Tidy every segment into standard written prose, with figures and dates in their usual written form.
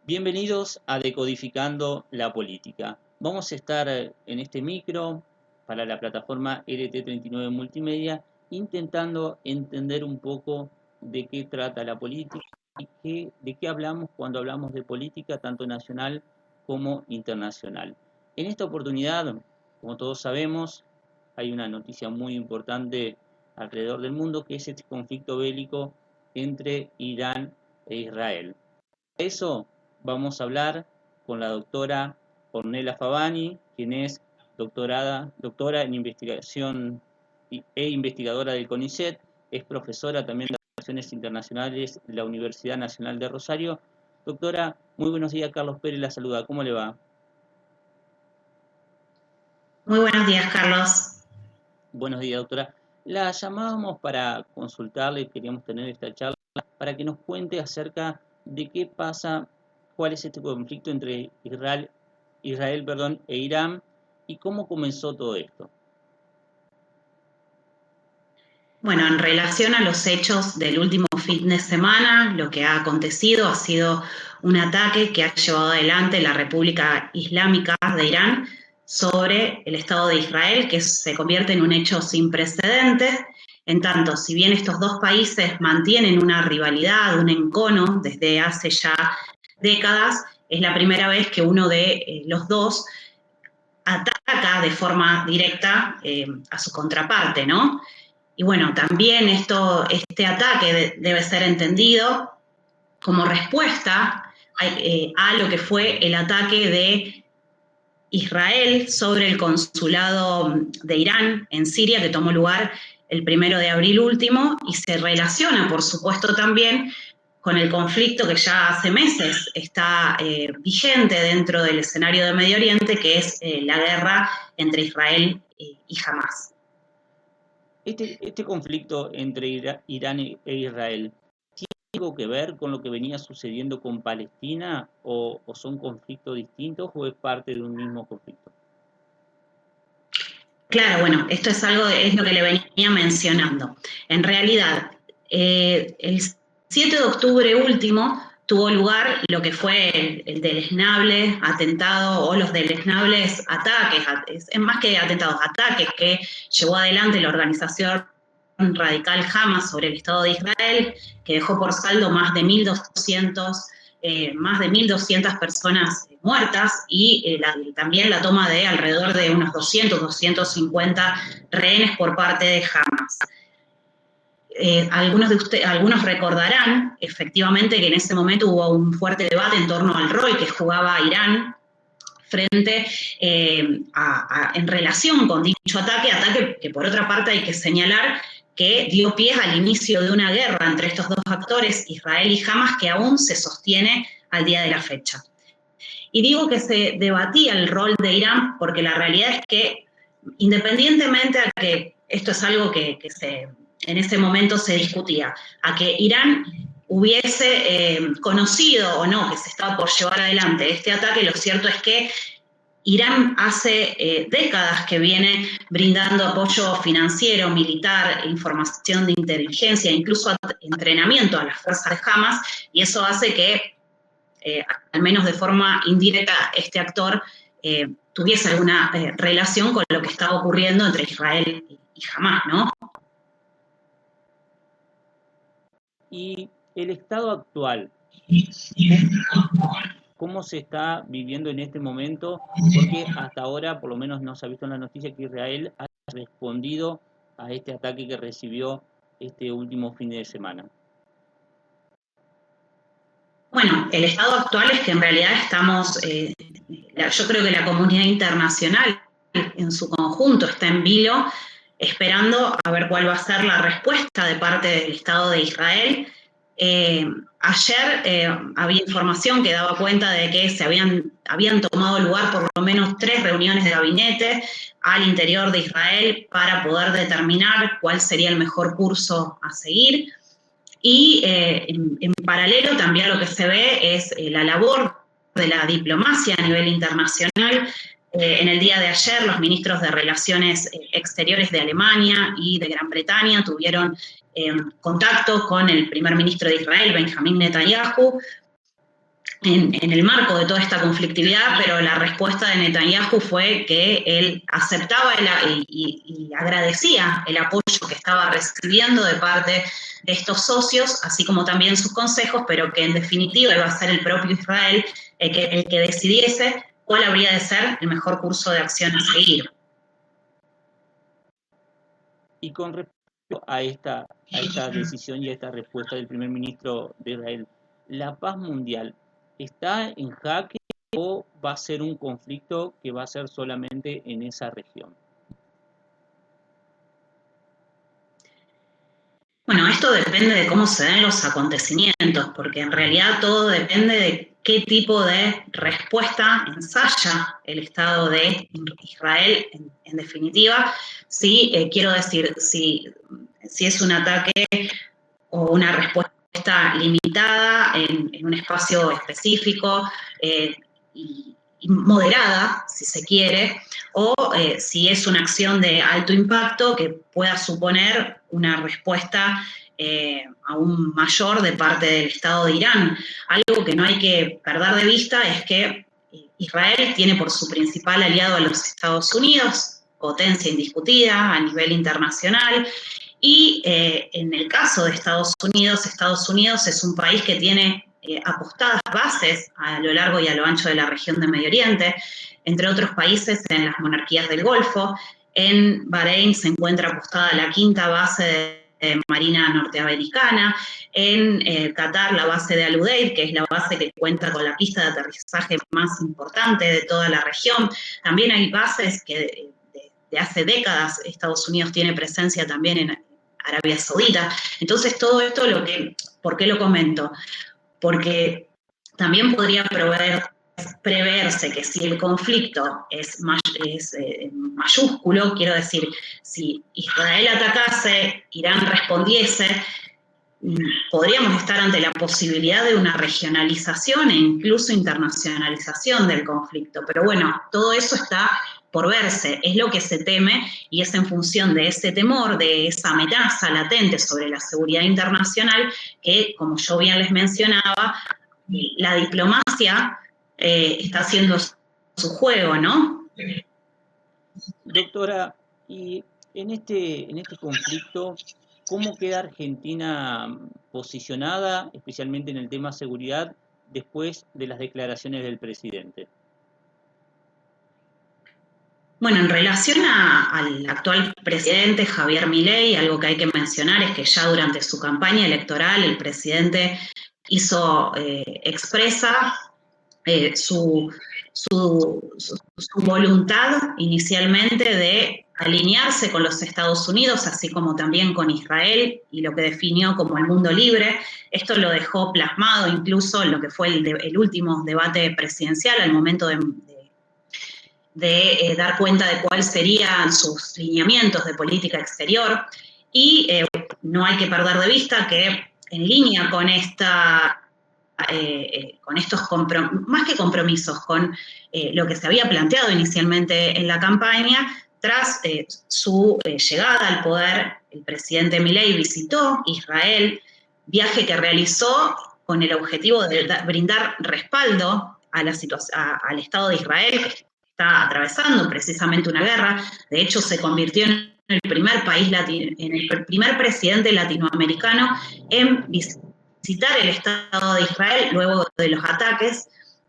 Bienvenidos a Decodificando la Política. Vamos a estar en este micro para la plataforma LT39 Multimedia intentando entender un poco de qué trata la política y de qué hablamos cuando hablamos de política tanto nacional como internacional. En esta oportunidad, como todos sabemos, hay una noticia muy importante alrededor del mundo que es este conflicto bélico entre Irán e Israel. Eso vamos a hablar con la doctora Ornella Favani, quien es doctora en investigación e investigadora del CONICET, es profesora también de Relaciones Internacionales de la Universidad Nacional de Rosario. Doctora, muy buenos días, Carlos Pérez la saluda, ¿cómo le va? Muy buenos días, Carlos. Buenos días, doctora. La llamábamos para consultarle, queríamos tener esta charla, para que nos cuente acerca de qué pasa, cuál es este conflicto entre Israel, e Irán y cómo comenzó todo esto. Bueno, en relación a los hechos del último fin de semana, lo que ha acontecido ha sido un ataque que ha llevado adelante la República Islámica de Irán sobre el Estado de Israel, que se convierte en un hecho sin precedentes. En tanto, si bien estos dos países mantienen una rivalidad, un encono desde hace ya décadas, es la primera vez que uno de los dos ataca de forma directa a su contraparte, ¿no? Y bueno, también este ataque debe ser entendido como respuesta a lo que fue el ataque de Israel sobre el consulado de Irán en Siria, que tomó lugar el 1 de abril último, y se relaciona, por supuesto, también con el conflicto que ya hace meses está vigente dentro del escenario de Medio Oriente, que es la guerra entre Israel y Hamas. Este conflicto entre Irán e Israel, ¿tiene algo que ver con lo que venía sucediendo con Palestina o son conflictos distintos o es parte de un mismo conflicto? Claro, bueno, esto es lo que le venía mencionando. En realidad, el 7 de octubre último tuvo lugar lo que fue el deleznable atentado o los deleznables ataques, es más que atentados, ataques que llevó adelante la organización radical Hamas sobre el Estado de Israel, que dejó por saldo más de 1.200 personas muertas y también la toma de alrededor de unos 250 rehenes por parte de Hamas. Algunos recordarán efectivamente que en ese momento hubo un fuerte debate en torno al rol que jugaba Irán frente en relación con dicho ataque que por otra parte hay que señalar que dio pie al inicio de una guerra entre estos dos actores, Israel y Hamas, que aún se sostiene al día de la fecha. Y digo que se debatía el rol de Irán porque la realidad es que, independientemente a que esto es algo que en ese momento se discutía, a que Irán hubiese conocido o no que se estaba por llevar adelante este ataque, lo cierto es que Irán hace décadas que viene brindando apoyo financiero, militar, información de inteligencia, incluso entrenamiento a las fuerzas de Hamas, y eso hace que, al menos de forma indirecta, este actor tuviese alguna relación con lo que estaba ocurriendo entre Israel y Hamas, ¿no? Y el estado actual, ¿cómo se está viviendo en este momento? Porque hasta ahora, por lo menos no se ha visto en la noticia que Israel ha respondido a este ataque que recibió este último fin de semana. Bueno, el estado actual es que en realidad yo creo que la comunidad internacional en su conjunto está en vilo, esperando a ver cuál va a ser la respuesta de parte del Estado de Israel. Ayer había información que daba cuenta de que habían tomado lugar por lo menos 3 reuniones de gabinete al interior de Israel para poder determinar cuál sería el mejor curso a seguir. Y en paralelo también lo que se ve es la labor de la diplomacia a nivel internacional. En el día de ayer, los ministros de Relaciones Exteriores de Alemania y de Gran Bretaña tuvieron contacto con el primer ministro de Israel, Benjamín Netanyahu, en el marco de toda esta conflictividad, pero la respuesta de Netanyahu fue que él aceptaba y agradecía el apoyo que estaba recibiendo de parte de estos socios, así como también sus consejos, pero que en definitiva iba a ser el propio Israel el que decidiese cuál habría de ser el mejor curso de acción a seguir. Y con respecto a esta decisión y a esta respuesta del primer ministro de Israel, ¿la paz mundial está en jaque o va a ser un conflicto que va a ser solamente en esa región? Bueno, esto depende de cómo se den los acontecimientos, porque en realidad todo depende de qué tipo de respuesta ensaya el Estado de Israel, en definitiva. Sí, quiero decir, si es un ataque o una respuesta limitada en un espacio específico y moderada, si se quiere, o si es una acción de alto impacto que pueda suponer una respuesta aún mayor de parte del Estado de Irán. Algo que no hay que perder de vista es que Israel tiene por su principal aliado a los Estados Unidos, potencia indiscutida a nivel internacional, y en el caso de Estados Unidos es un país que tiene apostadas bases a lo largo y a lo ancho de la región de Medio Oriente, entre otros países en las monarquías del Golfo. En Bahrein se encuentra apostada la quinta base de Marina norteamericana, en Qatar la base de Al Udeid, que es la base que cuenta con la pista de aterrizaje más importante de toda la región. También hay bases que de hace décadas Estados Unidos tiene presencia también en Arabia Saudita. Entonces todo esto, ¿por qué lo comento? Porque también podría preverse que si el conflicto es mayúsculo, quiero decir, si Israel atacase, Irán respondiese, podríamos estar ante la posibilidad de una regionalización e incluso internacionalización del conflicto. Pero bueno, todo eso está por verse, es lo que se teme y es en función de ese temor, de esa amenaza latente sobre la seguridad internacional que, como yo bien les mencionaba, la diplomacia está haciendo su juego, ¿no? Doctora, y en este conflicto, ¿cómo queda Argentina posicionada, especialmente en el tema seguridad, después de las declaraciones del presidente? Bueno, en relación al actual presidente Javier Milei, algo que hay que mencionar es que ya durante su campaña electoral el presidente hizo expresa su voluntad inicialmente de alinearse con los Estados Unidos, así como también con Israel, y lo que definió como el mundo libre. Esto lo dejó plasmado incluso en lo que fue el último debate presidencial al momento de dar cuenta de cuáles serían sus lineamientos de política exterior. Y no hay que perder de vista que en línea con estos más que compromisos, con lo que se había planteado inicialmente en la campaña, tras su llegada al poder, el presidente Milei visitó Israel, viaje que realizó con el objetivo de brindar respaldo a al Estado de Israel, que está atravesando precisamente una guerra. De hecho, se convirtió en el primer presidente latinoamericano en visitar el Estado de Israel luego de los ataques,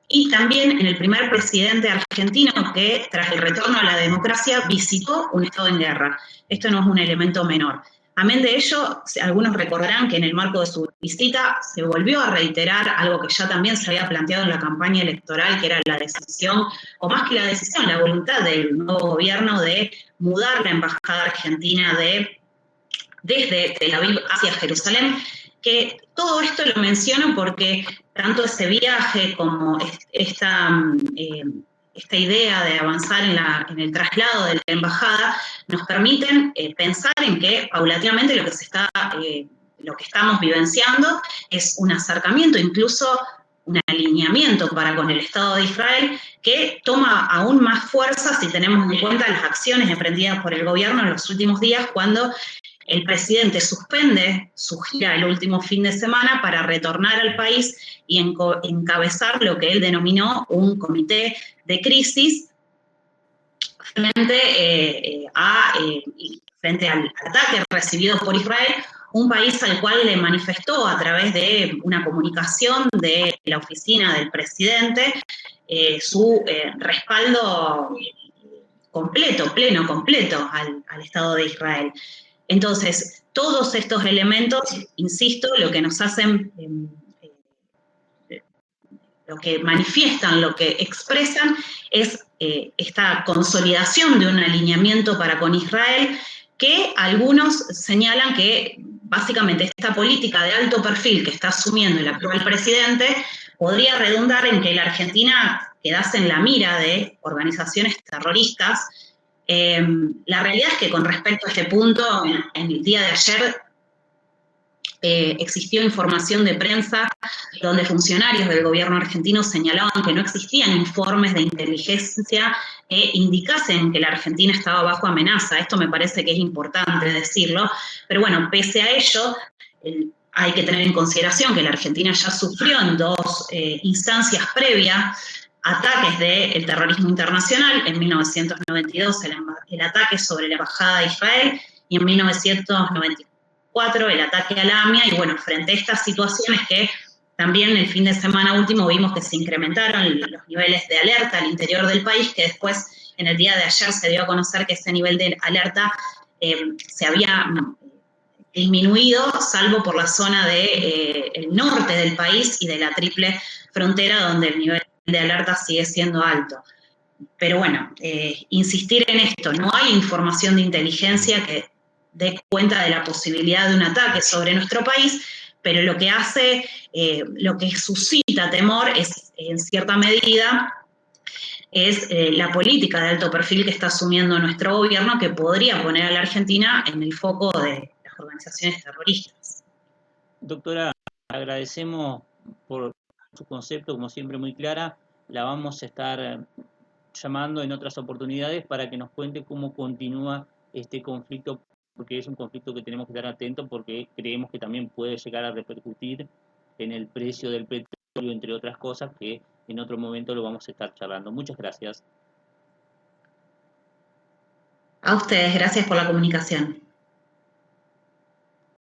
y también en el primer presidente argentino que, tras el retorno a la democracia, visitó un Estado en guerra. Esto no es un elemento menor. Amén de ello, algunos recordarán que en el marco de su visita se volvió a reiterar algo que ya también se había planteado en la campaña electoral, que era la decisión, o más que la decisión, la voluntad del nuevo gobierno de mudar la embajada argentina desde Tel Aviv hacia Jerusalén. Que todo esto lo menciono porque tanto ese viaje como esta idea de avanzar en el traslado de la embajada nos permiten pensar en que paulatinamente lo que estamos vivenciando es un acercamiento, incluso un alineamiento con el Estado de Israel, que toma aún más fuerza si tenemos en cuenta las acciones emprendidas por el gobierno en los últimos días, cuando El presidente suspende su gira el último fin de semana para retornar al país y encabezar lo que él denominó un comité de crisis frente al ataque recibido por Israel, un país al cual le manifestó a través de una comunicación de la oficina del presidente su respaldo completo, pleno, completo al Estado de Israel. Entonces, todos estos elementos, insisto, lo que nos hacen, lo que manifiestan, lo que expresan, es esta consolidación de un alineamiento para con Israel, que algunos señalan que básicamente esta política de alto perfil que está asumiendo el actual presidente podría redundar en que la Argentina quedase en la mira de organizaciones terroristas. La realidad es que con respecto a este punto, en el día de ayer existió información de prensa donde funcionarios del gobierno argentino señalaban que no existían informes de inteligencia que indicasen que la Argentina estaba bajo amenaza. Esto me parece que es importante decirlo, pero bueno, pese a ello, hay que tener en consideración que la Argentina ya sufrió en dos instancias previas ataques del terrorismo internacional, en 1992 el ataque sobre la embajada de Israel y en 1994 el ataque a la AMIA, y bueno, frente a estas situaciones que también el fin de semana último vimos que se incrementaron los niveles de alerta al interior del país, que después en el día de ayer se dio a conocer que ese nivel de alerta se había disminuido, salvo por la zona del norte del país y de la triple frontera, donde el nivel de alerta sigue siendo alto. Pero bueno, insistir en esto, no hay información de inteligencia que dé cuenta de la posibilidad de un ataque sobre nuestro país, pero lo que hace, lo que suscita temor es, en cierta medida, es la política de alto perfil que está asumiendo nuestro gobierno, que podría poner a la Argentina en el foco de las organizaciones terroristas. Doctora, agradecemos por su concepto, como siempre muy clara. La vamos a estar llamando en otras oportunidades para que nos cuente cómo continúa este conflicto, porque es un conflicto que tenemos que estar atentos, porque creemos que también puede llegar a repercutir en el precio del petróleo, entre otras cosas, que en otro momento lo vamos a estar charlando. Muchas gracias. A ustedes, gracias por la comunicación.